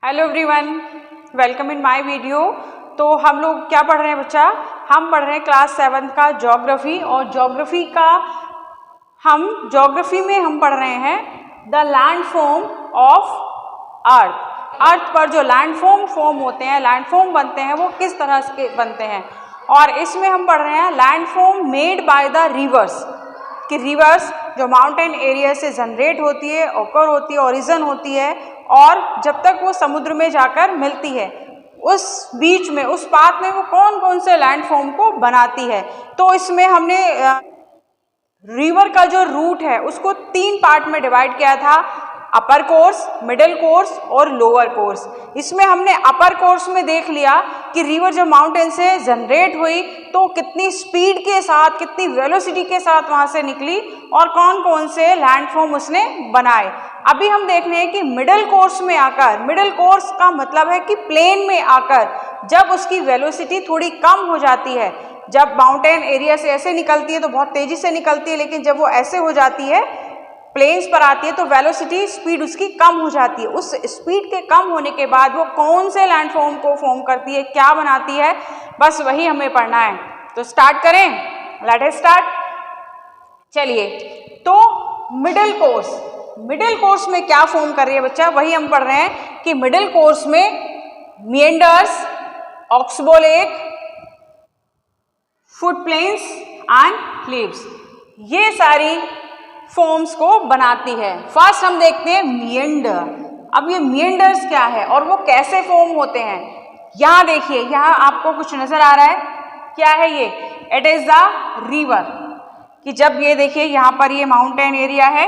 Hello everyone, welcome in my video. तो हम लोग क्या पढ़ रहे हैं बच्चा? हम पढ़ रहे हैं क्लास 7 का ज्योग्राफी। और ज्योग्राफी में हम पढ़ रहे हैं द लैंडफॉर्म ऑफ अर्थ। अर्थ पर जो लैंडफॉर्म होते हैं, लैंडफॉर्म बनते हैं, वो किस तरह के बनते हैं। और इसमें हम पढ़ रहे हैं landform made by the reverse, कि रिवर्स जो माउंटेन एरिया से जनरेट होती है, ओकर होती है, ओरिजिन होती है, और जब तक वो समुद्र में जाकर मिलती है, उस बीच में, उस पाथ में वो कौन कौन से लैंडफॉर्म को बनाती है। तो इसमें हमने रिवर का जो रूट है उसको 3 पार्ट में डिवाइड किया था, अपर कोर्स, मिडिल कोर्स और लोअर कोर्स। इसमें हमने अपर कोर्स में देख लिया कि रिवर जब माउंटेन से जनरेट हुई तो कितनी स्पीड के साथ, कितनी वेलोसिटी के साथ वहाँ से निकली और कौन कौन से लैंडफॉर्म उसने बनाए। अभी हम देख रहे हैं कि मिडिल कोर्स में आकर, मिडिल कोर्स का मतलब है कि प्लेन में आकर जब उसकी वेलोसिटी थोड़ी कम हो जाती है, जब माउंटेन एरिया से ऐसे निकलती है तो बहुत तेजी से निकलती है, लेकिन जब वो ऐसे हो जाती है, प्लेन्स पर आती है, तो वेलोसिटी, स्पीड उसकी कम हो जाती है। उस स्पीड के कम होने के बाद वो कौन से लैंडफॉर्म को फॉर्म करती है, क्या बनाती है, बस वही हमें पढ़ना है। तो स्टार्ट करें, लेट अस स्टार्ट। चलिए, तो मिडिल कोर्स में क्या फॉर्म कर रही है बच्चा, वही हम पढ़ रहे हैं कि मिडिल कोर्स में meanders, oxbow lake, flood plains and levees, ये सारी फॉर्म्स को बनाती है। फर्स्ट हम देखते हैं मिएंडर। अब ये मिएंडर्स क्या है और वो कैसे फॉर्म होते हैं। यहाँ देखिए, यहाँ आपको कुछ नजर आ रहा है, क्या है ये? It is the river. कि जब ये देखिए यहाँ पर ये माउंटेन एरिया है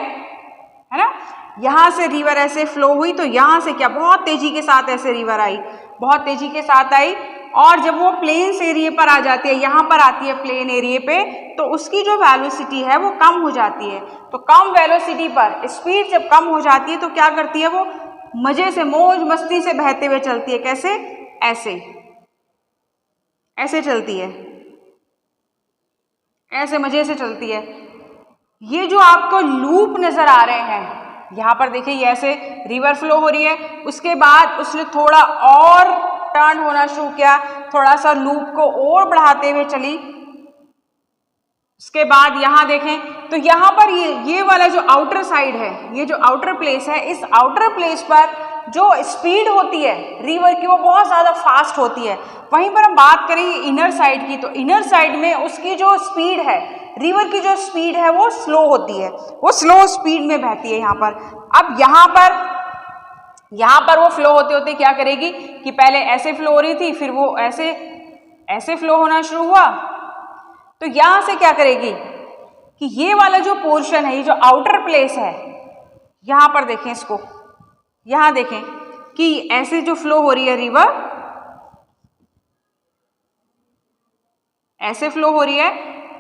ना, यहाँ से रिवर ऐसे फ्लो हुई, तो यहाँ से क्या बहुत तेजी के साथ ऐसे रिवर आई, बहुत तेजी के साथ आई, और जब वो प्लेन्स एरिया पर आ जाती है, यहाँ पर आती है प्लेन एरिया पे, तो उसकी जो वेलोसिटी है वो कम हो जाती है। तो कम वेलोसिटी पर स्पीड जब कम हो जाती है तो क्या करती है, वो मजे से, मौज मस्ती से बहते हुए चलती है। कैसे? ऐसे चलती है, ऐसे मजे से चलती है। ये जो आपको लूप नजर आ रहे हैं, यहाँ पर देखिए, ये ऐसे रिवर फ्लो हो रही है, उसके बाद उसने थोड़ा और टर्न होना शुरू किया, थोड़ा सा लूप को और बढ़ाते हुए चली। उसके बाद यहाँ देखें तो यहाँ पर ये वाला जो आउटर साइड है, ये जो आउटर प्लेस है, इस आउटर प्लेस पर जो स्पीड होती है रिवर की वो बहुत ज़्यादा फास्ट होती है। वहीं पर हम बात करें इनर साइड की, तो इनर साइड में उसकी जो स्पीड है, रिवर की जो स्पीड है वो स्लो होती है, वो स्लो स्पीड में बहती है यहाँ पर। अब यहाँ पर वो फ्लो होते होते क्या करेगी कि पहले ऐसे फ्लो हो रही थी, फिर वो ऐसे फ्लो होना शुरू हुआ, तो यहाँ से क्या करेगी कि ये वाला जो पोर्शन है, ये जो आउटर प्लेस है, यहाँ पर देखें इसको, यहाँ देखें कि ऐसे जो फ्लो हो रही है रिवर, ऐसे फ्लो हो रही है,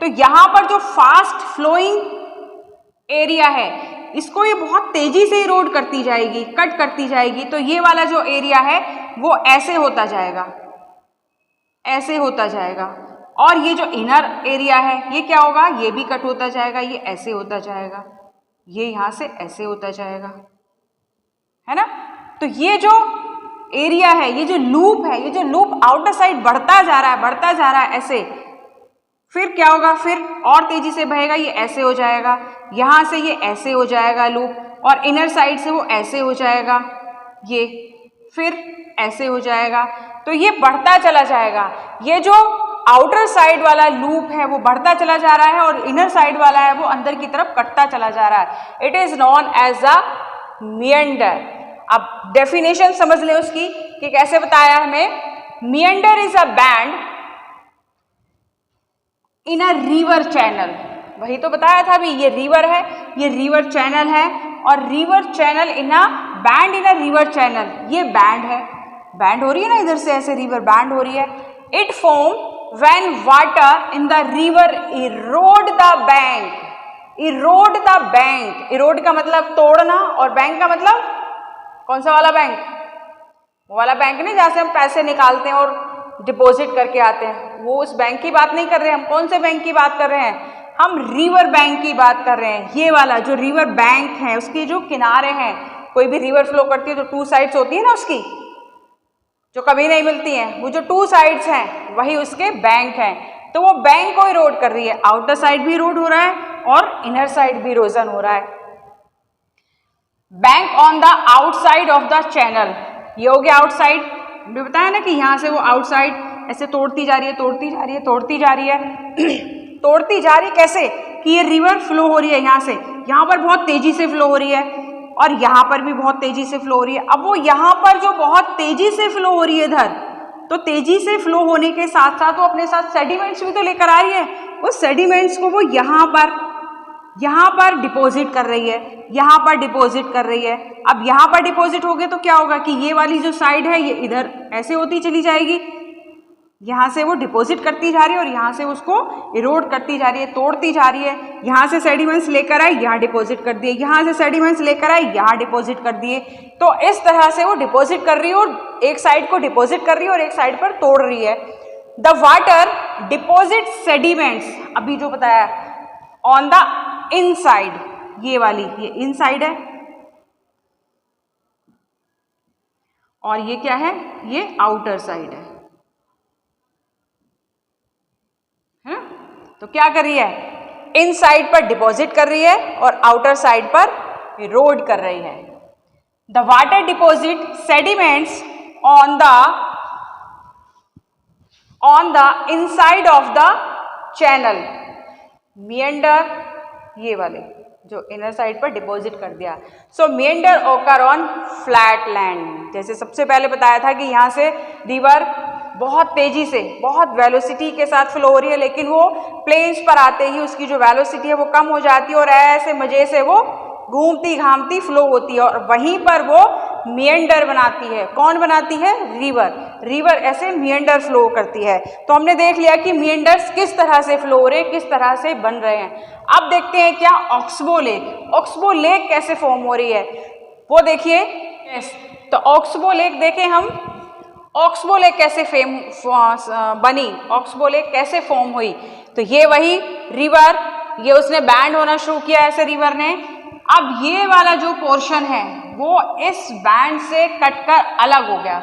तो यहाँ पर जो फास्ट फ्लोइंग एरिया है, इसको ये बहुत तेजी से इरोड करती जाएगी, कट करती जाएगी। तो ये वाला जो एरिया है वो ऐसे होता जाएगा, ऐसे होता जाएगा। और ये जो इनर एरिया है ये क्या होगा, ये भी कट होता जाएगा, ये ऐसे होता जाएगा, ये यहाँ से ऐसे होता जाएगा, है ना। तो ये जो एरिया है, ये जो लूप है, ये जो लूप आउटर साइड बढ़ता जा रहा है ऐसे, फिर क्या होगा, फिर और तेजी से बहेगा, ये ऐसे हो जाएगा, यहाँ से ये ऐसे हो जाएगा लूप, और इनर साइड से वो ऐसे हो जाएगा, ये फिर ऐसे हो जाएगा। तो ये बढ़ता चला जाएगा। ये जो आउटर साइड वाला लूप है वो बढ़ता चला जा रहा है, और इनर साइड वाला है वो अंदर की तरफ कटता चला जा रहा है। It is known as a meander. अब डेफिनेशन समझ लें उसकी कि कैसे बताया हमें। Meander is a bend in a river channel. वही तो बताया था अभी, ये रिवर है, ये रिवर चैनल है, और river channel in a bend in a river channel, ये बैंड है, बैंड हो रही है ना, इधर से ऐसे रिवर बैंड हो रही है। It form when water in the river Erode the bank. Erode का मतलब तोड़ना, और बैंक का मतलब कौन सा वाला बैंक? वो वाला बैंक नहीं जहाँ से हम पैसे निकालते हैं और डिपॉजिट करके आते हैं, वो उस बैंक की बात नहीं कर रहे हैं हम। कौन से बैंक की बात कर रहे हैं? हम रिवर बैंक की बात कर रहे हैं। ये वाला जो रिवर बैंक है, उसके जो किनारे हैं, कोई भी रिवर फ्लो करती है तो 2 साइड्स होती है ना उसकी, जो कभी नहीं मिलती हैं, वो जो टू साइड्स हैं वही उसके बैंक हैं। तो वो बैंक को इरोड कर रही है, आउटर साइड भी इरोड हो रहा है और इनर साइड भी इरोजन हो रहा है। Bank on the outside of the channel, ये हो गया आउटसाइड। हमने बताया ना कि यहाँ से वो आउटसाइड ऐसे तोड़ती जा रही है, तोड़ती जा रही है, तोड़ती जा रही है तोड़ती जा रही कैसे कि ये रिवर फ्लो हो रही है यहाँ से, यहाँ पर बहुत तेजी से फ्लो हो रही है और यहाँ पर भी बहुत तेजी से फ्लो हो रही है। अब वो यहाँ पर जो बहुत तेजी से फ्लो हो रही है इधर, तो तेजी से फ्लो होने के साथ साथ वो अपने साथ सेडिमेंट्स भी तो लेकर आ रही है। उस सेडिमेंट्स को वो यहाँ पर डिपॉजिट कर रही है, यहाँ पर डिपॉजिट कर रही है। अब यहाँ पर डिपॉजिट हो गए तो क्या होगा कि ये वाली जो साइड है ये इधर ऐसे होती चली जाएगी, यहाँ से वो डिपॉजिट करती जा रही है और यहाँ से उसको इरोड करती जा रही है, तोड़ती जा रही है। यहाँ से सेडिमेंट्स लेकर आई, यहाँ डिपॉजिट कर दिए, यहाँ से सेडिमेंट्स लेकर आई, यहाँ डिपॉजिट कर दिए। तो इस तरह से वो डिपॉजिट कर रही है और एक साइड को डिपॉजिट कर रही है और एक साइड पर तोड़ रही है। द वाटर डिपॉजिट सेडिमेंट्स, अभी जो बताया, ऑन द इनसाइड, ये वाली ये इनसाइड है और ये क्या है, ये आउटर साइड है ना। तो क्या कर रही है, इन साइड पर डिपॉजिट कर रही है और आउटर साइड पर इरोड कर रही है। The water deposit sediments on the inside of the channel meander, ये वाले जो इनर साइड पर डिपॉजिट कर दिया। सो मिएंडर ओकर ऑन फ्लैट लैंड, जैसे सबसे पहले बताया था कि यहाँ से रिवर बहुत तेजी से, बहुत वेलोसिटी के साथ फ्लो हो रही है, लेकिन वो प्लेन्स पर आते ही उसकी जो वेलोसिटी है वो कम हो जाती है और ऐसे मजे से वो घूमती घामती फ्लो होती है और वहीं पर वो मिएंडर बनाती है। कौन बनाती है, रिवर ऐसे मिएंडर फ्लो करती है। तो हमने देख लिया कि मिएंडर्स किस तरह से फ्लो हो रहे हैं, किस तरह से बन रहे हैं। अब देखते हैं क्या ऑक्सबो लेक कैसे फॉर्म हो रही है वो देखिए। तो ऑक्सबो लेक देखें हम, ऑक्सबो लेक कैसे बनी, ऑक्सबो लेक कैसे फॉर्म हुई। तो ये वही रिवर, ये उसने बैंड होना शुरू किया ऐसे रिवर ने। अब ये वाला जो पोर्शन है वो इस बैंड से कटकर अलग हो गया।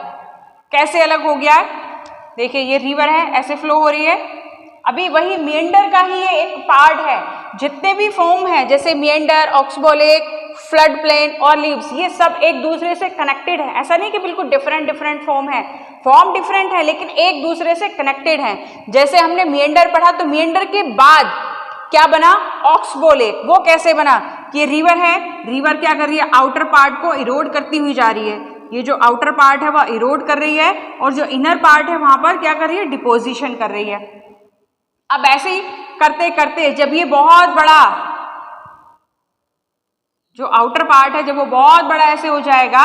कैसे अलग हो गया, देखिए ये रिवर है ऐसे फ्लो हो रही है, अभी वही मिएंडर का ही ये एक पार्ट है। जितने भी फॉर्म है जैसे मिएंडर, ऑक्सबो लेक, फ्लड प्लेन और लीव्स, ये सब एक दूसरे से कनेक्टेड है। ऐसा नहीं कि बिल्कुल डिफरेंट फॉर्म है, फॉर्म डिफरेंट है लेकिन एक दूसरे से कनेक्टेड है। जैसे हमने मिएंडर पढ़ा तो मिएंडर के बाद क्या बना, ऑक्सबो लेक। वो कैसे बना कि रिवर है, रिवर क्या कर रही है, आउटर पार्ट को इरोड करती हुई जा रही है। ये जो आउटर पार्ट है वह इरोड कर रही है और जो इनर पार्ट है वहां पर क्या कर रही है, डिपोजिशन कर रही है। अब ऐसे ही करते करते जब ये बहुत बड़ा जो आउटर पार्ट है जब वो बहुत बड़ा ऐसे हो जाएगा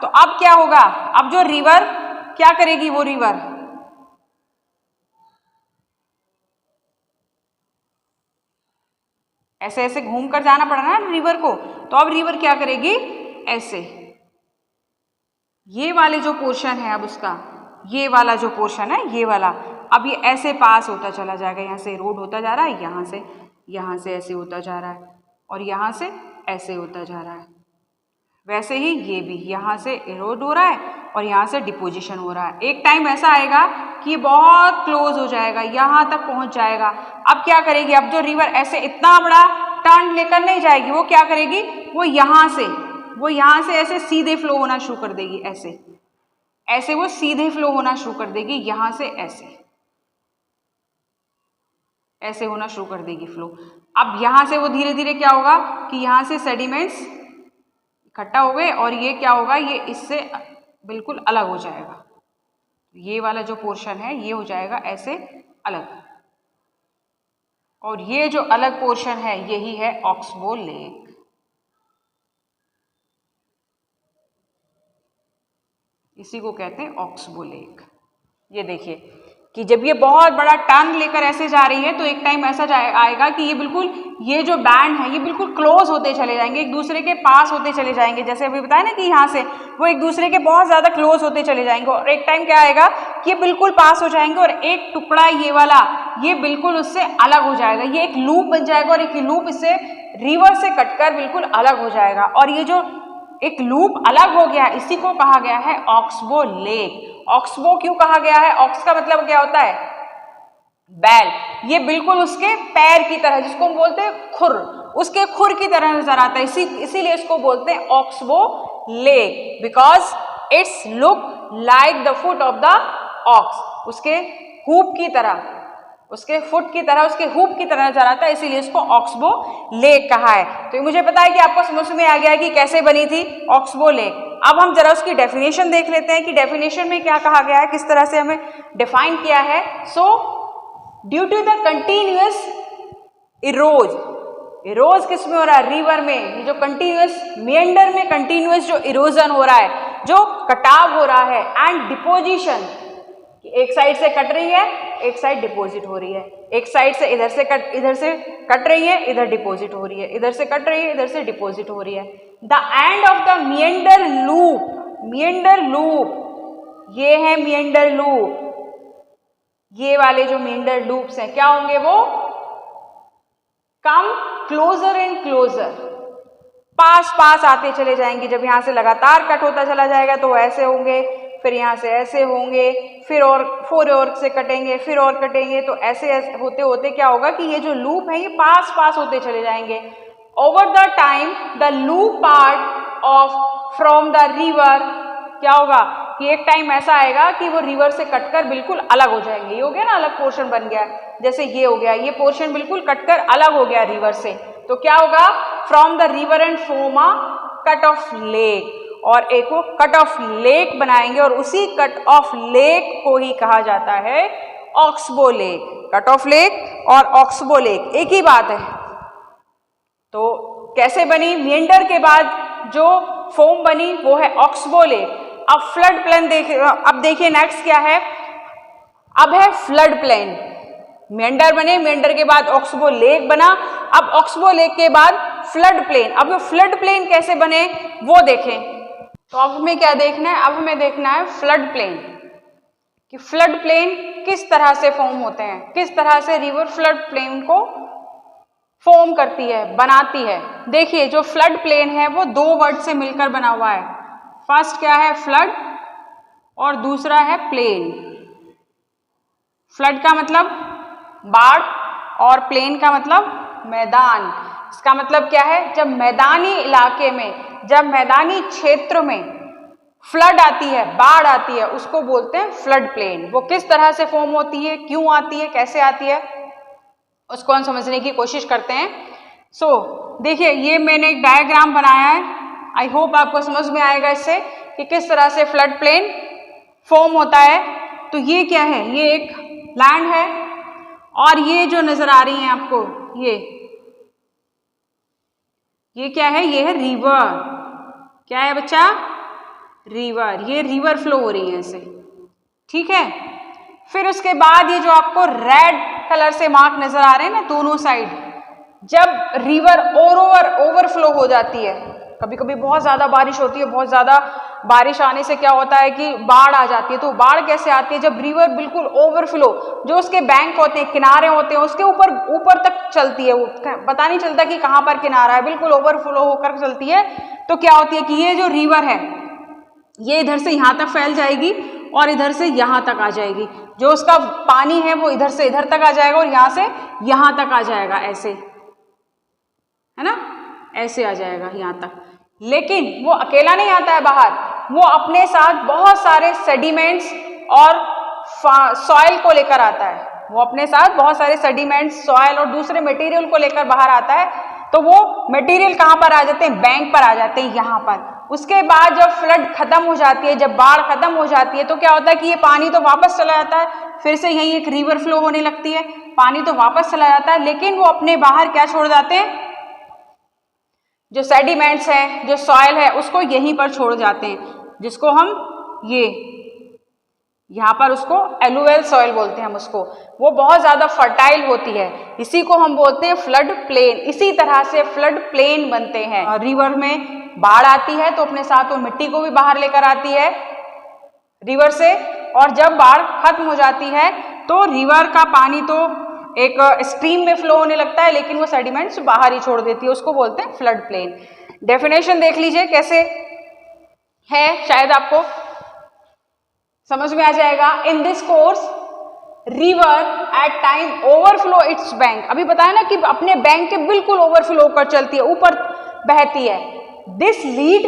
तो अब क्या होगा, अब जो रिवर क्या करेगी, वो रिवर ऐसे ऐसे घूम कर जाना पड़ रहा है रिवर को। तो अब रिवर क्या करेगी, ऐसे ये वाले जो पोर्शन है, अब उसका ये वाला जो पोर्शन है ये वाला, अब ये ऐसे पास होता चला जाएगा। यहाँ से रोड होता जा रहा है, यहाँ से ऐसे होता जा रहा है और यहाँ से ऐसे होता जा रहा है। वैसे ही ये भी यहाँ से इरोड हो रहा है और यहाँ से डिपोजिशन हो रहा है। एक टाइम ऐसा आएगा कि बहुत क्लोज हो जाएगा, यहाँ तक पहुँच जाएगा। अब क्या करेगी, अब जो रिवर ऐसे इतना बड़ा टर्न लेकर नहीं जाएगी, वो क्या करेगी, वो यहाँ से ऐसे सीधे फ्लो होना शुरू कर देगी। ऐसे वो सीधे फ्लो होना शुरू कर देगी, यहाँ से ऐसे होना शुरू कर देगी फ्लो। अब यहाँ से वो धीरे धीरे क्या होगा कि यहाँ से सेडिमेंट्स इकट्ठा हो गए और ये क्या होगा, ये इससे बिल्कुल अलग हो जाएगा। ये वाला जो पोर्शन है ये हो जाएगा ऐसे अलग, और ये जो अलग पोर्शन है यही है ऑक्सबो लेक। इसी को कहते हैं ऑक्सबो लेक। ये देखिए कि जब ये बहुत बड़ा टर्न लेकर ऐसे जा रही है तो एक टाइम ऐसा आएगा कि ये बिल्कुल, ये जो बैंड है ये बिल्कुल क्लोज होते चले जाएंगे, एक दूसरे के पास होते चले जाएंगे। जैसे अभी बताया ना कि यहाँ से वो एक दूसरे के बहुत ज़्यादा क्लोज होते चले जाएंगे और एक टाइम क्या आएगा कि ये बिल्कुल पास हो जाएंगे और एक टुकड़ा ये वाला ये बिल्कुल उससे अलग हो जाएगा। ये एक लूप बन जाएगा और एक लूप इससे रिवर से कटकर बिल्कुल अलग हो जाएगा। और ये जो एक लूप अलग हो गया, इसी को कहा गया है ऑक्सबो लेक। ऑक्सबो क्यों कहा गया है? ऑक्स का मतलब क्या होता है? बैल। ये बिल्कुल उसके पैर की तरह, जिसको हम बोलते हैं खुर, उसके खुर की तरह नजर आता है, इसीलिए इसको बोलते हैं oxbow lake, because it's look like the foot of the ox. उसके हूप की तरह, उसके फुट की तरह, उसके हूप की तरह नजर आता है, इसीलिए इसको ऑक्सबो लेक कहा है। तो ये मुझे पता है कि आपको समझ में आ गया कि कैसे बनी थी ऑक्सबो लेक। अब हम जरा उसकी डेफिनेशन देख लेते हैं कि डेफिनेशन में क्या कहा गया है, किस तरह से हमें डिफाइन किया है। So due to the continuous erosion किस में हो रहा है? रिवर में। ये जो कंटिन्यूअस मेंडर में कंटिन्यूअस जो इरोजन हो रहा है, जो कटाव हो रहा है, एंड डिपोजिशन, एक साइड से कट रही है, एक साइड डिपॉजिट हो रही है, एक साइड से इधर से कट रही है, इधर डिपॉजिट हो रही है, इधर से कट रही है, इधर से डिपॉजिट हो रही है। The end of the meander loop, ये है मिएंडर लूप। ये वाले जो मिएंडर लूप्स हैं क्या होंगे? वो कम क्लोजर एंड क्लोजर, पास आते चले जाएंगे। जब यहां से लगातार कट होता चला जाएगा तो ऐसे होंगे, फिर यहाँ से ऐसे होंगे, फिर और 4 और से कटेंगे, फिर और कटेंगे, तो ऐसे होते होते क्या होगा कि ये जो लूप है ये पास होते चले जाएंगे। Over the time the loop part of from the river, क्या होगा कि एक टाइम ऐसा आएगा कि वो रिवर से कटकर बिल्कुल अलग हो जाएंगे। ये हो गया ना, अलग पोर्शन बन गया, जैसे ये हो गया, ये पोर्शन बिल्कुल कटकर अलग हो गया रिवर से, तो क्या होगा? From the river and form a cut off lake, और एक वो कट ऑफ लेक बनाएंगे, और उसी कट ऑफ लेक को ही कहा जाता है oxbow lake. Cut off lake और ऑक्सबो लेक एक ही बात है। तो कैसे बनी? मिएंडर के बाद जो फोम बनी वो है ऑक्सबो लेक। अब फ्लड प्लेन अब देखिए नेक्स्ट क्या है, अब है फ्लड प्लेन। मिएंडर बने, मिएंडर के बाद ऑक्सबो लेक बना, अब ऑक्सबो लेक के बाद फ्लड प्लेन। अब फ्लड प्लेन कैसे बने वो देखें। तो अब हमें क्या देखना है? अब हमें देखना है फ्लड प्लेन, कि फ्लड प्लेन किस तरह से फॉर्म होते हैं, किस तरह से रिवर फ्लड प्लेन को फॉर्म करती है, बनाती है। देखिए जो फ्लड प्लेन है वो 2 वर्ड से मिलकर बना हुआ है। फर्स्ट क्या है? फ्लड, और दूसरा है प्लेन। फ्लड का मतलब बाढ़ और प्लेन का मतलब मैदान। इसका मतलब क्या है? जब मैदानी इलाके में, जब मैदानी क्षेत्र में फ्लड आती है, बाढ़ आती है, उसको बोलते हैं फ्लड प्लेन। वो किस तरह से फॉर्म होती है, क्यों आती है, कैसे आती है, उसको हम समझने की कोशिश करते हैं। सो देखिए ये मैंने एक डायग्राम बनाया है, आई होप आपको समझ में आएगा इससे कि किस तरह से फ्लड प्लेन फॉर्म होता है। तो ये क्या है? ये एक लैंड है, और ये जो नजर आ रही है आपको, ये क्या है? ये है रिवर। क्या है बच्चा? रिवर। ये रिवर फ्लो हो रही है ऐसे, ठीक है। फिर उसके बाद ये जो आपको रेड कलर से मार्क नजर आ रहे हैं ना दोनों साइड, जब रिवर ओवरफ्लो हो जाती है, कभी कभी बहुत ज्यादा बारिश होती है, बहुत ज्यादा बारिश आने से क्या होता है कि बाढ़ आ जाती है। तो बाढ़ कैसे आती है? जब रिवर बिल्कुल ओवरफ्लो, जो उसके बैंक होते हैं, किनारे होते हैं, उसके ऊपर तक चलती है, वो पता नहीं चलता कि कहाँ पर किनारा है, बिल्कुल ओवरफ्लो होकर चलती है। तो क्या होती है कि ये जो रिवर है ये इधर से यहाँ तक फैल जाएगी और इधर से यहाँ तक आ जाएगी। जो उसका पानी है वो इधर से इधर तक आ जाएगा और यहाँ से यहाँ तक आ जाएगा, ऐसे, है ना, ऐसे आ जाएगा यहाँ तक। लेकिन वो अकेला नहीं आता है बाहर, वो अपने साथ बहुत सारे सेडिमेंट्स और सॉइल को लेकर आता है। वो अपने साथ बहुत सारे सेडिमेंट्स, सॉइल और दूसरे मटेरियल को लेकर बाहर आता है। तो वो मटेरियल कहाँ पर आ जाते हैं? बैंक पर आ जाते हैं, यहाँ पर। उसके बाद जब फ्लड खत्म हो जाती है, जब बाढ़ खत्म हो जाती है, तो क्या होता है कि ये पानी तो वापस चला जाता है, फिर से यही एक रिवर फ्लो होने लगती है, पानी तो वापस चला जाता है, लेकिन वो अपने बाहर क्या छोड़ जाते हैं? जो सेडिमेंट्स हैं, जो सॉइल है, उसको यहीं पर छोड़ जाते हैं, जिसको हम यहाँ पर उसको एलुवियल सॉइल बोलते हैं हम उसको। वो बहुत ज़्यादा फर्टाइल होती है, इसी को हम बोलते हैं फ्लड प्लेन। इसी तरह से फ्लड प्लेन बनते हैं। रिवर में बाढ़ आती है तो अपने साथ वो मिट्टी को भी बाहर लेकर आती है रिवर से, और जब बाढ़ खत्म हो जाती है तो रिवर का पानी तो एक स्ट्रीम में फ्लो होने लगता है, लेकिन वो सेडिमेंट्स बाहर ही छोड़ देती है, उसको बोलते हैं फ्लड प्लेन। डेफिनेशन देख लीजिए कैसे है, शायद आपको समझ में आ जाएगा। In this course river at time overflow its bank, अभी बताया ना कि अपने बैंक के बिल्कुल ओवरफ्लो कर चलती है, ऊपर बहती है। This lead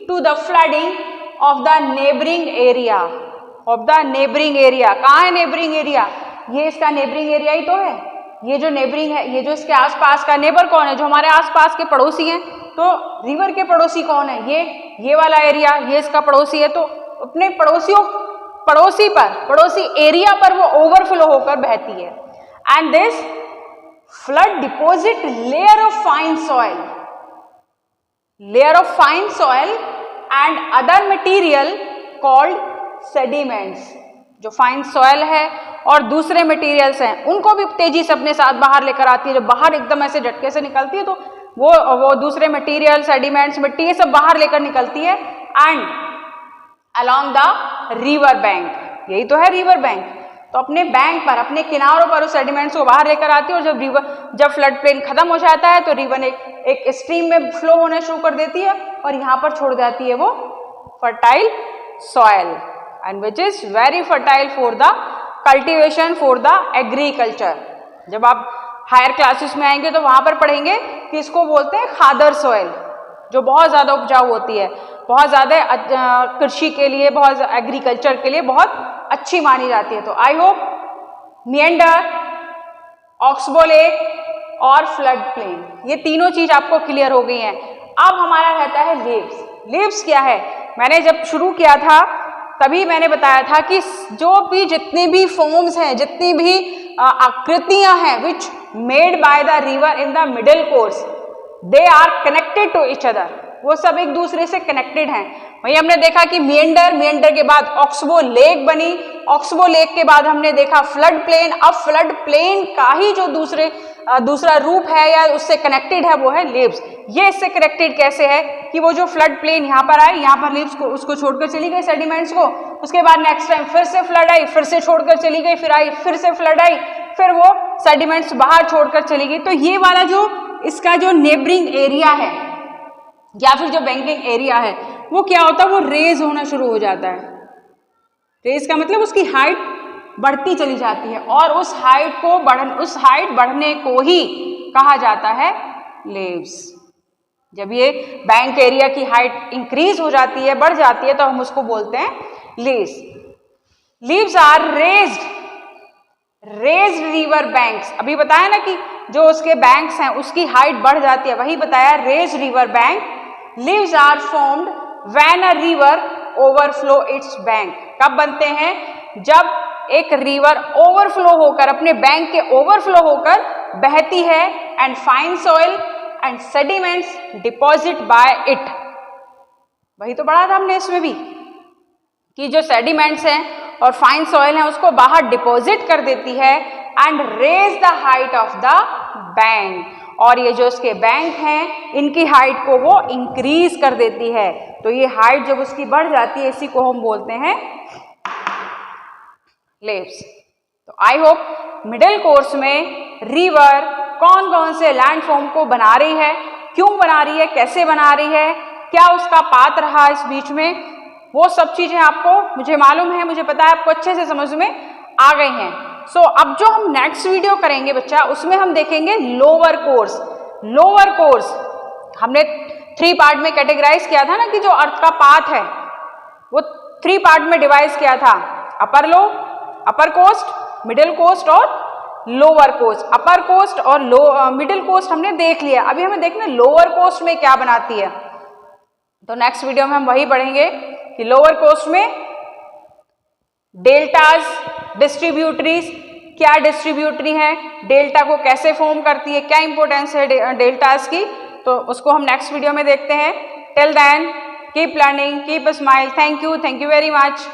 to the flooding of the neighbouring area, of the neighbouring area. कहाँ है नेबरिंग एरिया? ये इसका नेबरिंग एरिया ही तो है। ये जो नेबरिंग है, ये जो इसके आसपास का नेबर कौन है? जो हमारे आसपास के पड़ोसी हैं। तो रिवर के पड़ोसी कौन है? ये वाला एरिया, ये इसका पड़ोसी है। तो अपने पड़ोसी एरिया पर वो ओवरफ्लो होकर बहती है। And this flood deposit layer of fine soil and other material called sediments. जो फाइन सॉइल है और दूसरे मटेरियल्स हैं उनको भी तेजी से अपने साथ बाहर लेकर आती है। जब बाहर एकदम ऐसे झटके से निकलती है तो वो दूसरे मटेरियल, सेडिमेंट्स, मिट्टी, ये सब बाहर लेकर निकलती है। And along the river bank, यही तो है रिवर बैंक। तो अपने बैंक पर, अपने किनारों पर उस सेडिमेंट्स को बाहर लेकर आती है। और जब फ्लड प्लेन खत्म हो जाता है तो रिवर एक स्ट्रीम में फ्लो होना शुरू कर देती है और यहाँ पर छोड़ जाती है वो fertile soil, and which is very fertile for the cultivation, for the agriculture. जब आप हायर क्लासेस में आएंगे तो वहाँ पर पढ़ेंगे कि इसको बोलते हैं खादर सॉइल, जो बहुत ज़्यादा उपजाऊ होती है, बहुत ज़्यादा कृषि के लिए, बहुत एग्रीकल्चर के लिए बहुत अच्छी मानी जाती है। तो आई होप मिएंडर, ऑक्सबो लेक और फ्लड प्लेन, ये तीनों चीज आपको क्लियर हो गई हैं। अब हमारा रहता है लीव्स। लीव्स क्या है? मैंने जब शुरू किया था तभी मैंने बताया था कि जितने भी फॉर्म्स हैं, जितनी भी आकृतियां हैं which made by the river in the middle course, they are connected to each other, वो सब एक दूसरे से कनेक्टेड हैं। वही हमने देखा कि मिएंडर के बाद ऑक्सबो लेक बनी, ऑक्सबो लेक के बाद हमने देखा फ्लड प्लेन। अब फ्लड प्लेन का ही जो दूसरा रूप है या उससे कनेक्टेड है वो है लीव्स। ये इससे कनेक्टेड कैसे है कि वो जो फ्लड प्लेन यहाँ पर आई, यहाँ पर लीव्स को उसको छोड़कर चली गई सेडिमेंट्स को, उसके बाद नेक्स्ट टाइम फिर से फ्लड आई, फिर से छोड़कर चली गई, फिर आई, फिर से फ्लड आई, फिर वो सेडिमेंट्स बाहर छोड़कर चली गई। तो ये वाला जो इसका जो नेबरिंग एरिया है या फिर जो बैंकिंग एरिया है वो क्या होता है? वो रेज होना शुरू हो जाता है। रेज का मतलब उसकी हाइट बढ़ती चली जाती है और उस हाइट बढ़ने को ही कहा जाता है लीव्स। जब ये बैंक एरिया की हाइट इंक्रीज हो जाती है, बढ़ जाती है, तो हम उसको बोलते हैं levees. Levees are raised river banks. अभी बताया ना कि जो उसके बैंक्स हैं उसकी हाइट बढ़ जाती है, वही बताया raised river bank. Levees are formed when a river overflow its bank. कब बनते हैं? जब एक रिवर ओवरफ्लो होकर, अपने बैंक के ओवरफ्लो होकर बहती है and fine soil and sediments deposit by it. वही तो पढ़ा था हमने इसमें भी कि जो सेडिमेंट्स हैं और फाइन सॉइल है उसको बाहर डिपॉजिट कर देती है and raise the height of the bank. और ये जो उसके बैंक हैं इनकी हाइट को वो इंक्रीज कर देती है। तो ये हाइट जब उसकी बढ़ जाती है इसी को हम बोलते हैं लीव्स। तो आई होप मिडिल कोर्स में रिवर कौन कौन से लैंडफॉर्म को बना रही है, क्यों बना रही है, कैसे बना रही है, क्या उसका पाथ रहा इस बीच में, वो सब चीजें आपको, मुझे मालूम है, मुझे पता है आपको अच्छे से समझ में आ गई हैं। सो अब जो हम नेक्स्ट वीडियो करेंगे बच्चा, उसमें हम देखेंगे लोअर कोर्स। लोअर कोर्स हमने 3 पार्ट में कैटेगराइज किया था ना कि जो अर्थ का पाथ है वो 3 पार्ट में डिवाइड किया था, अपर कोस्ट, मिडिल कोस्ट और लोअर कोस्ट। अपर कोस्ट और मिडिल कोस्ट हमने देख लिया, अभी हमें देखना लोअर कोस्ट में क्या बनाती है। तो नेक्स्ट वीडियो में हम वही पढ़ेंगे कि लोअर कोस्ट में डेल्टाज, डिस्ट्रीब्यूटरीज, क्या डिस्ट्रीब्यूटरी है, डेल्टा को कैसे फॉर्म करती है, क्या इंपॉर्टेंस है डेल्टाज की, तो उसको हम नेक्स्ट वीडियो में देखते हैं। Till then keep learning, keep smile. Thank you very much.